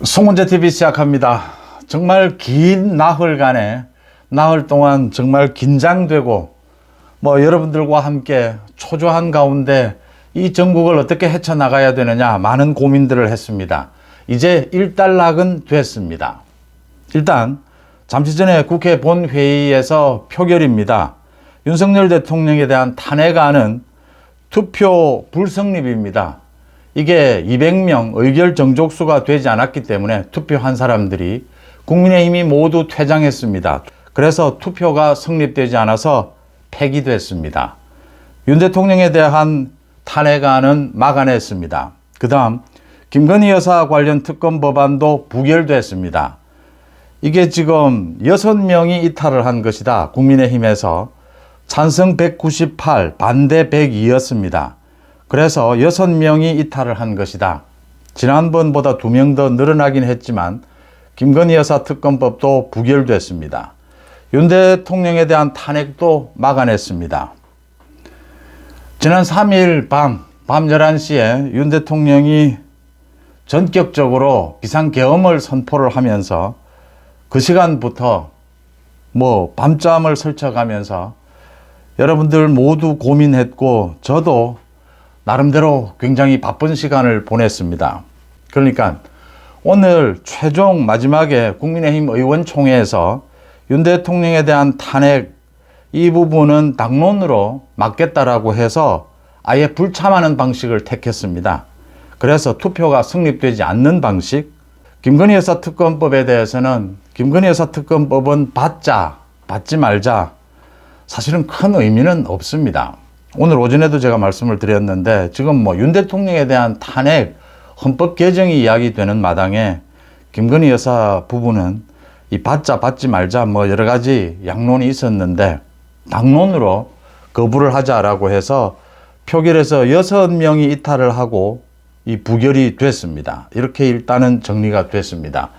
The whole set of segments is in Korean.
송은재TV 시작합니다. 정말 긴 나흘간에 나흘 동안 정말 긴장되고 여러분들과 함께 초조한 가운데 이 전국을 어떻게 헤쳐나가야 되느냐 많은 고민들을 했습니다. 이제 일단락은 됐습니다. 일단 잠시 전에 국회 본회의에서 표결입니다. 윤석열 대통령에 대한 탄핵안은 투표 불성립입니다. 이게 200명 의결 정족수가 되지 않았기 때문에 투표한 사람들이 국민의힘이 모두 퇴장했습니다. 그래서 투표가 성립되지 않아서 폐기됐습니다. 윤 대통령에 대한 탄핵안은 막아냈습니다. 그 다음 김건희 여사 관련 특검 법안도 부결됐습니다. 이게 지금 6명이 이탈을 한 것이다. 국민의힘에서 찬성 198, 반대 102였습니다. 그래서 6명이 이탈을 한 것이다. 지난번보다 2명 더 늘어나긴 했지만 김건희 여사 특검법도 부결됐습니다. 윤 대통령에 대한 탄핵도 막아냈습니다. 지난 3일 밤 11시에 윤 대통령이 전격적으로 비상계엄을 선포를 하면서 그 시간부터 밤잠을 설쳐가면서 여러분들 모두 고민했고 저도 나름대로 굉장히 바쁜 시간을 보냈습니다. 그러니까 오늘 최종 마지막에 국민의힘 의원총회에서 윤 대통령에 대한 탄핵 이 부분은 당론으로 막겠다라고 해서 아예 불참하는 방식을 택했습니다. 그래서 투표가 성립되지 않는 방식. 김건희 여사 특검법에 대해서는 김건희 여사 특검법은 받자 받지 말자 사실은 큰 의미는 없습니다. 오늘 오전에도 제가 말씀을 드렸는데 지금 윤 대통령에 대한 탄핵 헌법 개정이 이야기되는 마당에 김건희 여사 부분은 이 받자 받지 말자 여러 가지 양론이 있었는데 당론으로 거부를 하자라고 해서 표결에서 6명이 이탈을 하고 이 부결이 됐습니다. 이렇게 일단은 정리가 됐습니다.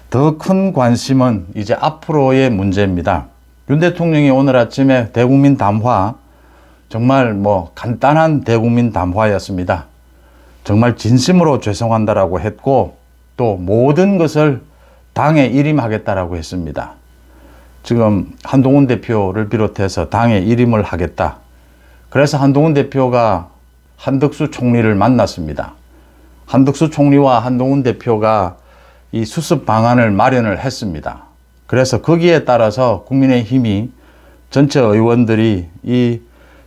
더 큰 관심은 이제 앞으로의 문제입니다. 윤 대통령이 오늘 아침에 대국민 담화 정말 간단한 대국민 담화였습니다. 정말 진심으로 죄송한다라고 했고 또 모든 것을 당에 일임하겠다라고 했습니다. 지금 한동훈 대표를 비롯해서 당에 일임을 하겠다. 그래서 한동훈 대표가 한덕수 총리를 만났습니다. 한덕수 총리와 한동훈 대표가 이 수습 방안을 마련을 했습니다. 그래서 거기에 따라서 국민의힘이 전체 의원들이 이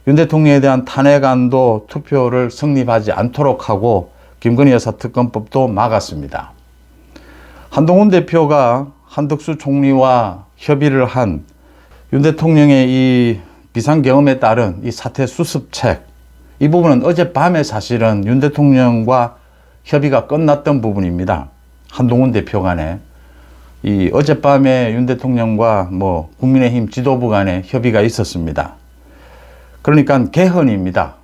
윤 대통령에 대한 탄핵안도 투표를 성립하지 않도록 하고 김건희 여사 특검법도 막았습니다. 한동훈 대표가 한덕수 총리와 협의를 한 윤 대통령의 이 비상계엄에 따른 이 사태 수습책 이 부분은 어젯밤에 사실은 윤 대통령과 협의가 끝났던 부분입니다. 한동훈 대표 간에 이 어젯밤에 윤 대통령과 국민의힘 지도부 간에 협의가 있었습니다. 그러니까 개헌입니다.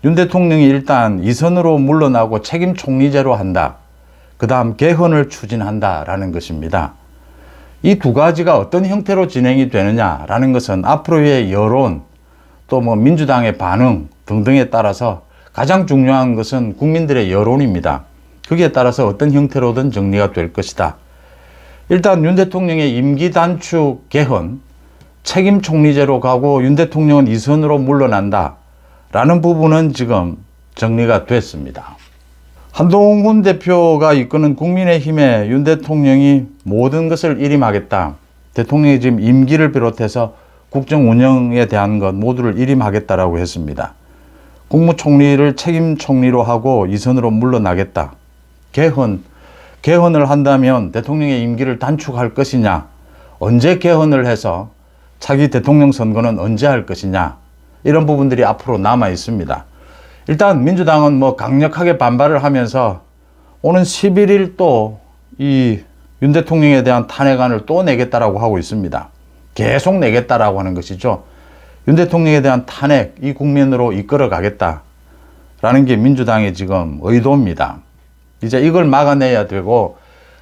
윤 대통령이 일단 이선으로 물러나고 책임 총리제로 한다. 그 다음 개헌을 추진한다라는 것입니다. 이 두 가지가 어떤 형태로 진행이 되느냐라는 것은 앞으로의 여론 또 민주당의 반응 등등에 따라서 가장 중요한 것은 국민들의 여론입니다. 거기에 따라서 어떤 형태로든 정리가 될 것이다. 일단 윤 대통령의 임기 단축 개헌 책임 총리제로 가고 윤 대통령은 이선으로 물러난다 라는 부분은 지금 정리가 됐습니다. 한동훈 대표가 이끄는 국민의힘에 윤 대통령이 모든 것을 일임하겠다. 대통령이 지금 임기를 비롯해서 국정 운영에 대한 것 모두를 일임하겠다라고 했습니다. 국무총리를 책임 총리로 하고 이선으로 물러나겠다. 개헌을 한다면 대통령의 임기를 단축할 것이냐, 언제 개헌을 해서 차기 대통령 선거는 언제 할 것이냐, 이런 부분들이 앞으로 남아 있습니다. 일단 민주당은 강력하게 반발을 하면서 오는 11일 또 이 윤 대통령에 대한 탄핵안을 또 내겠다라고 하고 있습니다. 계속 내겠다라고 하는 것이죠. 윤 대통령에 대한 탄핵 이 국면으로 이끌어 가겠다라는 게 민주당의 지금 의도입니다. 이제 이걸 막아내야 되고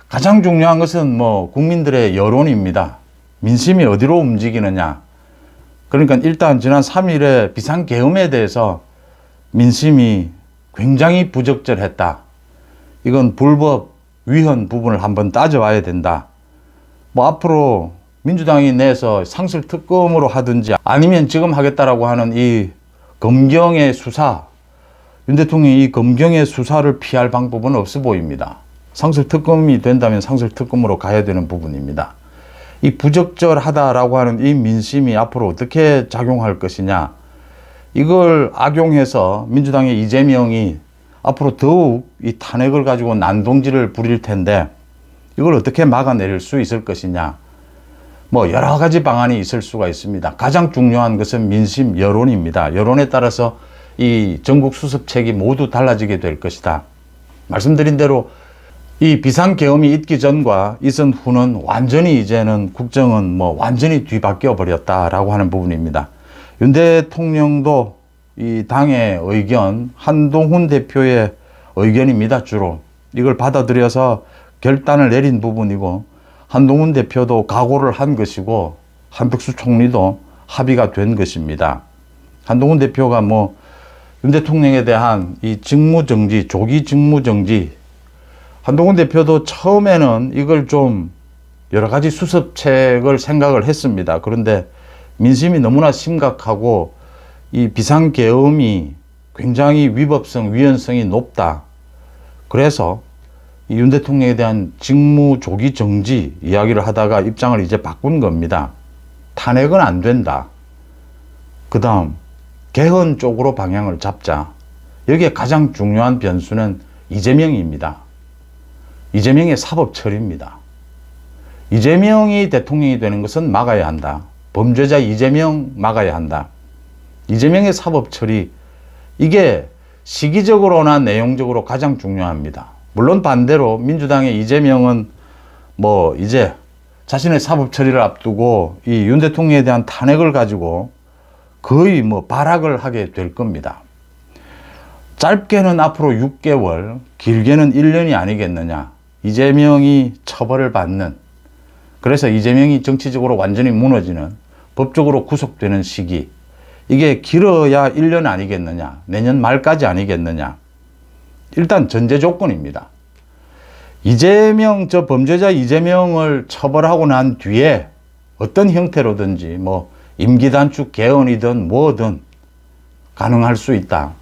가장 중요한 것은 국민들의 여론입니다. 민심이 어디로 움직이느냐. 그러니까 일단 지난 3일에 비상계엄에 대해서 민심이 굉장히 부적절했다. 이건 불법 위헌 부분을 한번 따져봐야 된다. 뭐 앞으로 민주당이 내서 상설특검으로 하든지 아니면 지금 하겠다라고 하는 이 검경의 수사, 윤 대통령이 이 검경의 수사를 피할 방법은 없어 보입니다. 상설특검이 된다면 상설특검으로 가야 되는 부분입니다. 이 부적절하다라고 하는 이 민심이 앞으로 어떻게 작용할 것이냐, 이걸 악용해서 민주당의 이재명이 앞으로 더욱 이 탄핵을 가지고 난동질을 부릴 텐데 이걸 어떻게 막아내릴 수 있을 것이냐, 뭐 여러 가지 방안이 있을 수가 있습니다. 가장 중요한 것은 민심 여론입니다. 여론에 따라서 이 전국 수습책이 모두 달라지게 될 것이다. 말씀드린 대로 이 비상계엄이 있기 전과 있은 후는 완전히 이제는 국정은 뭐 완전히 뒤바뀌어 버렸다라고 하는 부분입니다. 윤 대통령도 이 당의 의견, 한동훈 대표의 의견입니다. 주로 이걸 받아들여서 결단을 내린 부분이고, 한동훈 대표도 각오를 한 것이고, 한덕수 총리도 합의가 된 것입니다. 한동훈 대표가 뭐 윤 대통령에 대한 이 직무정지, 조기 직무정지, 한동훈 대표도 처음에는 이걸 좀 여러 가지 수습책을 생각을 했습니다. 그런데 민심이 너무나 심각하고 이 비상계엄이 굉장히 위법성, 위헌성이 높다. 그래서 윤 대통령에 대한 직무 조기 정지 이야기를 하다가 입장을 이제 바꾼 겁니다. 탄핵은 안 된다. 그 다음 개헌 쪽으로 방향을 잡자. 여기에 가장 중요한 변수는 이재명입니다. 이재명의 사법 처리입니다. 이재명이 대통령이 되는 것은 막아야 한다. 범죄자 이재명 막아야 한다. 이재명의 사법 처리, 이게 시기적으로나 내용적으로 가장 중요합니다. 물론 반대로 민주당의 이재명은 뭐 이제 자신의 사법 처리를 앞두고 이 윤 대통령에 대한 탄핵을 가지고 거의 뭐 발악을 하게 될 겁니다. 짧게는 앞으로 6개월, 길게는 1년이 아니겠느냐. 이재명이 처벌을 받는, 그래서 이재명이 정치적으로 완전히 무너지는, 법적으로 구속되는 시기, 이게 길어야 1년 아니겠느냐, 내년 말까지 아니겠느냐. 일단 전제 조건입니다. 이재명, 저 범죄자 이재명을 처벌하고 난 뒤에 어떤 형태로든지 뭐 임기단축 개헌이든 뭐든 가능할 수 있다.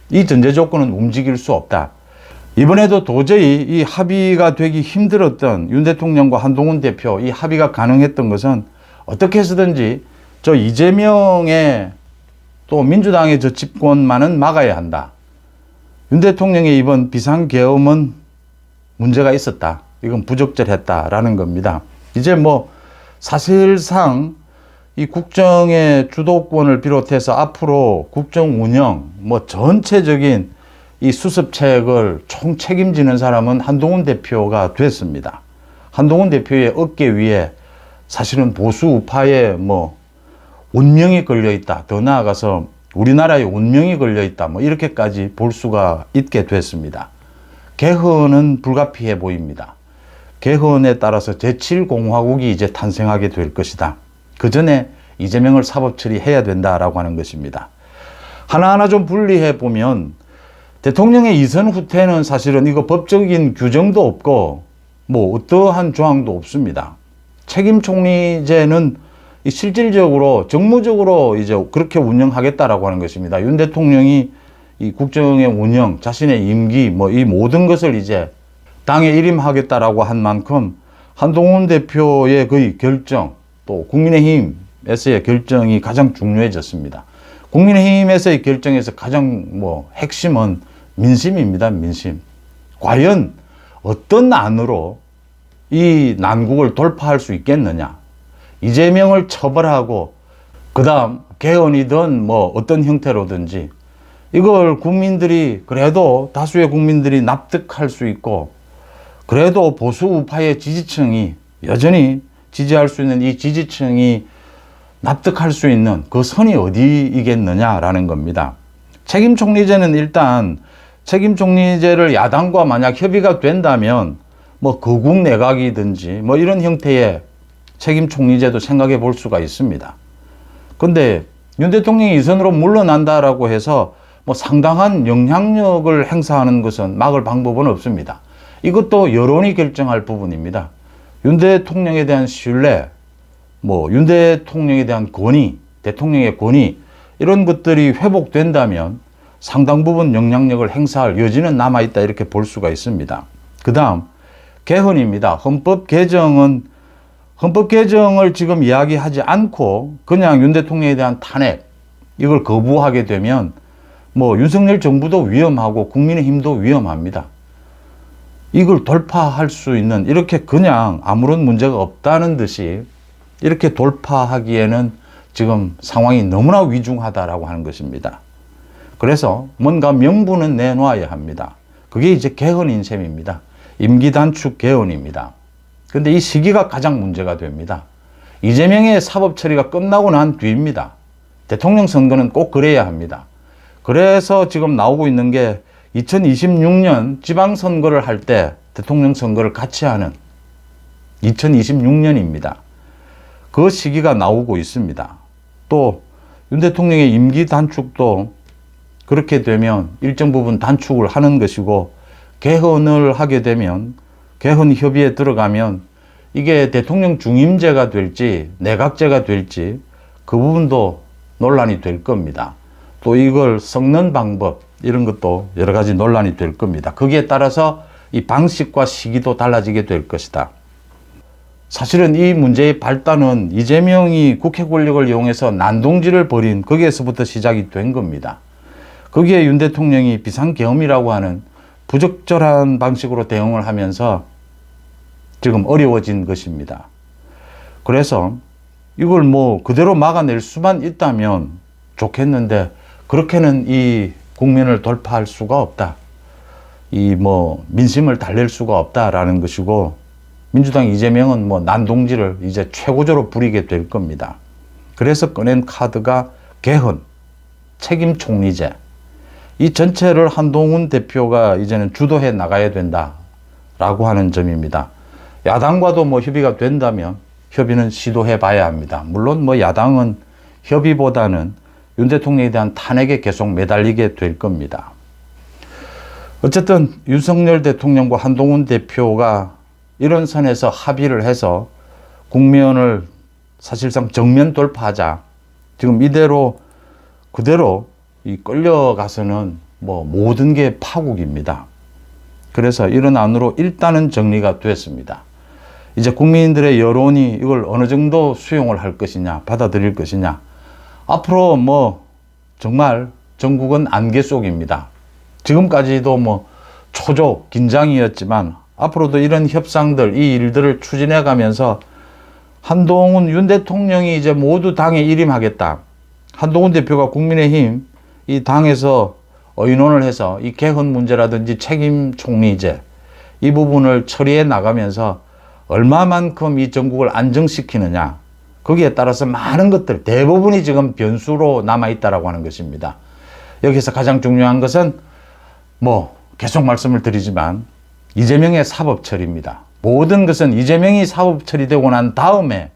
이 전제 조건은 움직일 수 없다. 이번에도 도저히 이 합의가 되기 힘들었던 윤 대통령과 한동훈 대표, 이 합의가 가능했던 것은 어떻게 해서든지 저 이재명의 또 민주당의 저 집권만은 막아야 한다. 윤 대통령의 이번 비상계엄은 문제가 있었다. 이건 부적절했다라는 겁니다. 이제 뭐 사실상 이 국정의 주도권을 비롯해서 앞으로 국정 운영, 뭐 전체적인 이 수습책을 총 책임지는 사람은 한동훈 대표가 됐습니다. 한동훈 대표의 어깨 위에 사실은 보수 우파의 뭐 운명이 걸려 있다. 더 나아가서 우리나라의 운명이 걸려 있다. 뭐 이렇게까지 볼 수가 있게 됐습니다. 개헌은 불가피해 보입니다. 개헌에 따라서 제7공화국이 이제 탄생하게 될 것이다. 그 전에 이재명을 사법 처리해야 된다라고 하는 것입니다. 하나하나 좀 분리해 보면 대통령의 이선 후퇴는 사실은 이거 법적인 규정도 없고 뭐 어떠한 조항도 없습니다. 책임 총리제는 실질적으로 정무적으로 이제 그렇게 운영하겠다라고 하는 것입니다. 윤 대통령이 이 국정의 운영, 자신의 임기 뭐 이 모든 것을 이제 당에 일임하겠다라고 한 만큼 한동훈 대표의 그 결정, 또 국민의힘에서의 결정이 가장 중요해졌습니다. 국민의힘에서의 결정에서 가장 뭐 핵심은 민심입니다. 민심. 과연 어떤 안으로 이 난국을 돌파할 수 있겠느냐. 이재명을 처벌하고 그 다음 개헌이든 뭐 어떤 형태로든지 이걸 국민들이, 그래도 다수의 국민들이 납득할 수 있고, 그래도 보수 우파의 지지층이 여전히 지지할 수 있는 이 지지층이 납득할 수 있는 그 선이 어디이겠느냐라는 겁니다. 책임 총리제는 일단 책임 총리제를 야당과 만약 협의가 된다면 뭐 거국 내각이든지 뭐 이런 형태의 책임 총리제도 생각해 볼 수가 있습니다. 근데 윤 대통령이 이선으로 물러난다라고 해서 뭐 상당한 영향력을 행사하는 것은 막을 방법은 없습니다. 이것도 여론이 결정할 부분입니다. 윤 대통령에 대한 신뢰, 윤 대통령에 대한 권위, 대통령의 권위, 이런 것들이 회복된다면 상당 부분 영향력을 행사할 여지는 남아있다, 이렇게 볼 수가 있습니다. 그 다음, 개헌입니다. 헌법 개정을 지금 이야기하지 않고 그냥 윤 대통령에 대한 탄핵, 이걸 거부하게 되면 윤석열 정부도 위험하고 국민의힘도 위험합니다. 이걸 돌파할 수 있는, 이렇게 그냥 아무런 문제가 없다는 듯이 이렇게 돌파하기에는 지금 상황이 너무나 위중하다라고 하는 것입니다. 그래서 뭔가 명분은 내놓아야 합니다. 그게 이제 개헌인 셈입니다. 임기 단축 개헌입니다. 근데 이 시기가 가장 문제가 됩니다. 이재명의 사법 처리가 끝나고 난 뒤입니다. 대통령 선거는 꼭 그래야 합니다. 그래서 지금 나오고 있는 게 2026년 지방선거를 할 때 대통령 선거를 같이 하는 2026년입니다. 그 시기가 나오고 있습니다. 또 윤 대통령의 임기 단축도 그렇게 되면 일정 부분 단축을 하는 것이고, 개헌을 하게 되면, 개헌 협의에 들어가면 이게 대통령 중임제가 될지 내각제가 될지 그 부분도 논란이 될 겁니다. 또 이걸 섞는 방법, 이런 것도 여러 가지 논란이 될 겁니다. 거기에 따라서 이 방식과 시기도 달라지게 될 것이다. 사실은 이 문제의 발단은 이재명이 국회 권력을 이용해서 난동질을 벌인 거기에서부터 시작이 된 겁니다. 거기에 윤 대통령이 비상계엄이라고 하는 부적절한 방식으로 대응을 하면서 지금 어려워진 것입니다. 그래서 이걸 그대로 막아낼 수만 있다면 좋겠는데, 그렇게는 이 국면을 돌파할 수가 없다. 민심을 달랠 수가 없다라는 것이고, 민주당 이재명은 난동질을 이제 최고조로 부리게 될 겁니다. 그래서 꺼낸 카드가 개헌, 책임 총리제, 이 전체를 한동훈 대표가 이제는 주도해 나가야 된다라고 하는 점입니다. 야당과도 협의가 된다면 협의는 시도해 봐야 합니다. 물론 야당은 협의보다는 윤 대통령에 대한 탄핵에 계속 매달리게 될 겁니다. 어쨌든 윤석열 대통령과 한동훈 대표가 이런 선에서 합의를 해서 국면을 사실상 정면 돌파하자. 지금 이대로 그대로 끌려가서는 모든 게 파국입니다. 그래서 이런 안으로 일단은 정리가 됐습니다. 이제 국민들의 여론이 이걸 어느 정도 수용을 할 것이냐, 받아들일 것이냐. 앞으로 정말 전국은 안개 속입니다. 지금까지도 초조, 긴장이었지만 앞으로도 이런 협상들, 이 일들을 추진해 가면서 한동훈, 윤 대통령이 이제 모두 당에 일임하겠다. 한동훈 대표가 국민의힘 이 당에서 의논을 해서 이 개헌 문제라든지 책임 총리제, 이 부분을 처리해 나가면서 얼마만큼 이 전국을 안정시키느냐. 거기에 따라서 많은 것들, 대부분이 지금 변수로 남아있다라고 하는 것입니다. 여기서 가장 중요한 것은 계속 말씀을 드리지만 이재명의 사법 처리입니다. 모든 것은 이재명이 사법 처리되고 난 다음에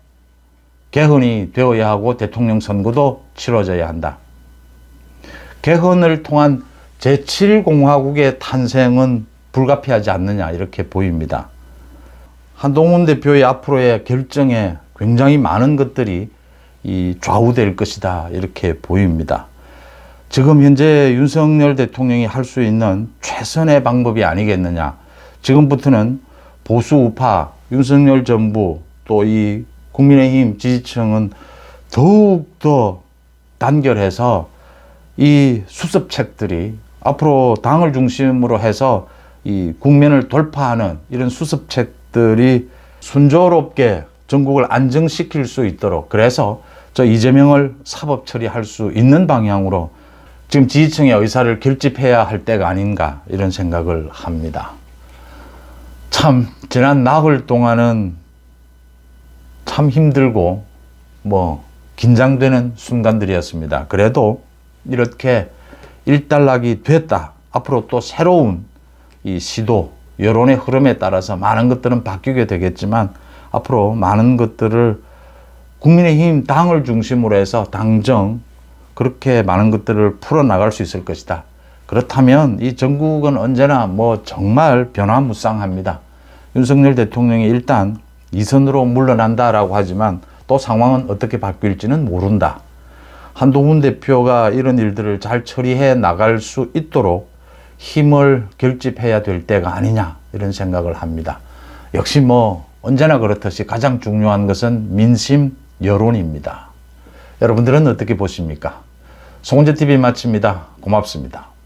개헌이 되어야 하고 대통령 선거도 치러져야 한다. 개헌을 통한 제7공화국의 탄생은 불가피하지 않느냐, 이렇게 보입니다. 한동훈 대표의 앞으로의 결정에 굉장히 많은 것들이 좌우될 것이다, 이렇게 보입니다. 지금 현재 윤석열 대통령이 할 수 있는 최선의 방법이 아니겠느냐. 지금부터는 보수 우파, 윤석열 정부, 또 이 국민의힘 지지층은 더욱더 단결해서 이 수습책들이 앞으로 당을 중심으로 해서 이 국면을 돌파하는 이런 수습책들이 순조롭게 전국을 안정시킬 수 있도록, 그래서 이재명을 사법 처리할 수 있는 방향으로 지금 지지층의 의사를 결집해야 할 때가 아닌가, 이런 생각을 합니다. 참 지난 나흘 동안은 참 힘들고 긴장되는 순간들이었습니다. 그래도 이렇게 일단락이 됐다. 앞으로 또 새로운 이 시도, 여론의 흐름에 따라서 많은 것들은 바뀌게 되겠지만 앞으로 많은 것들을 국민의힘 당을 중심으로 해서 당정, 그렇게 많은 것들을 풀어나갈 수 있을 것이다. 그렇다면 이 전국은 언제나 뭐 정말 변화무쌍합니다. 윤석열 대통령이 일단 2선으로 물러난다라고 하지만 또 상황은 어떻게 바뀔지는 모른다. 한동훈 대표가 이런 일들을 잘 처리해 나갈 수 있도록 힘을 결집해야 될 때가 아니냐 이런 생각을 합니다. 역시 뭐 언제나 그렇듯이 가장 중요한 것은 민심 여론입니다. 여러분들은 어떻게 보십니까? 송은재TV 마칩니다. 고맙습니다.